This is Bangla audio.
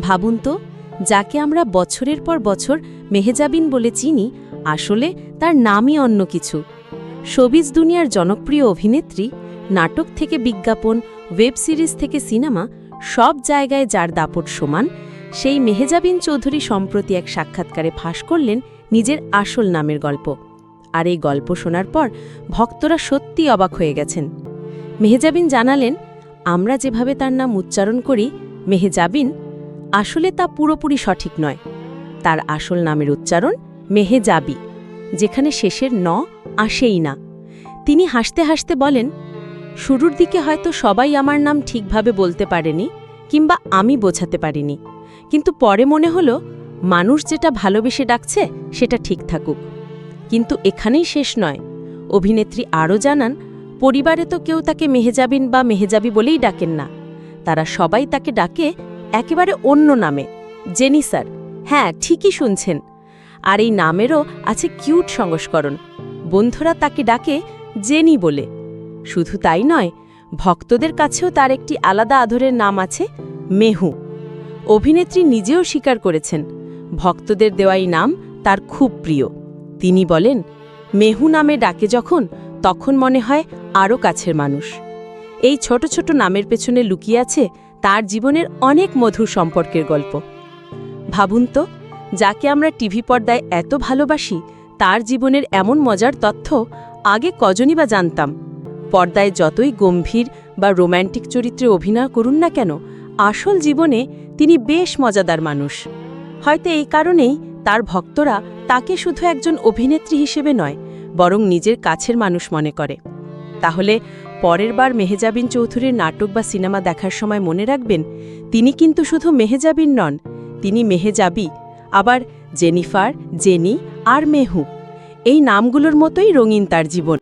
ভাবুন তো, যাকে আমরা বছরের পর বছর মেহজাবিন বলে চিনি, আসলে তার নামই অন্য কিছু। শোবিজ দুনিয়ার জনপ্রিয় অভিনেত্রী, নাটক থেকে বিজ্ঞাপন, ওয়েব সিরিজ থেকে সিনেমা, সব জায়গায় যার দাপট সমান, সেই মেহজাবিন চৌধুরী সম্প্রতি এক সাক্ষাৎকারে ফাঁস করলেন নিজের আসল নামের গল্প। আর এই গল্প শোনার পর ভক্তরা সত্যি অবাক হয়ে গেছেন। মেহজাবিন জানালেন, আমরা যেভাবে তার নাম উচ্চারণ করি মেহজাবিন, আসলে তা পুরোপুরি সঠিক নয়। তার আসল নামের উচ্চারণ মেহেজাবি, যেখানে শেষের ন আসেই না। তিনি হাসতে হাসতে বলেন, শুরুর দিকে হয়তো সবাই আমার নাম ঠিকভাবে বলতে পারেনি কিংবা আমি বোঝাতে পারিনি, কিন্তু পরে মনে হলো মানুষ যেটা ভালোবেসে ডাকছে সেটা ঠিক থাকুক। কিন্তু এখানেই শেষ নয়। অভিনেত্রী আরও জানান, পরিবারে তো কেউ তাকে মেহজাবিন বা মেহজাবি বলেই ডাকেন না। তারা সবাই তাকে ডাকে একেবারে অন্য নামে, জেনিসার। হ্যাঁ, ঠিকই শুনছেন। আর এই নামেরও আছে কিউট সংস্করণ। বন্ধুরা তাকে ডাকে জেনি বলে। শুধু তাই নয়, ভক্তদের কাছেও তার একটি আলাদা আদরের নাম আছে, মেহু। অভিনেত্রী নিজেও স্বীকার করেছেন, ভক্তদের দেওয়াই নাম তার খুব প্রিয়। তিনি বলেন, মেহু নামে ডাকে যখন, তখন মনে হয় আরও কাছের মানুষ। এই ছোট ছোট নামের পেছনে লুকিয়ে আছে তার জীবনের অনেক মধুর সম্পর্কের গল্প। ভাবুন তো, যাকে আমরা টিভি পর্দায় এত ভালোবাসি, তার জীবনের এমন মজার তথ্য আগে কজনই বা জানতাম। পর্দায় যতই গম্ভীর বা রোম্যান্টিক চরিত্রে অভিনয় করুন না কেন, আসল জীবনে তিনি বেশ মজাদার মানুষ। হয়তো এই কারণেই তার ভক্তরা তাকে শুধু একজন অভিনেত্রী হিসেবে নয়, বরং নিজের কাছের মানুষ মনে করে। তাহলে পরের বার মেহজাবিন চৌধুরীর নাটক বা সিনেমা দেখার সময় মনে রাখবেন, তিনি কিন্তু শুধু মেহজাবিন নন, তিনি মেহজাবি, আবার জেনিফার, জেনি আর মেহু, এই নামগুলোর মতোই রঙিন তার জীবন।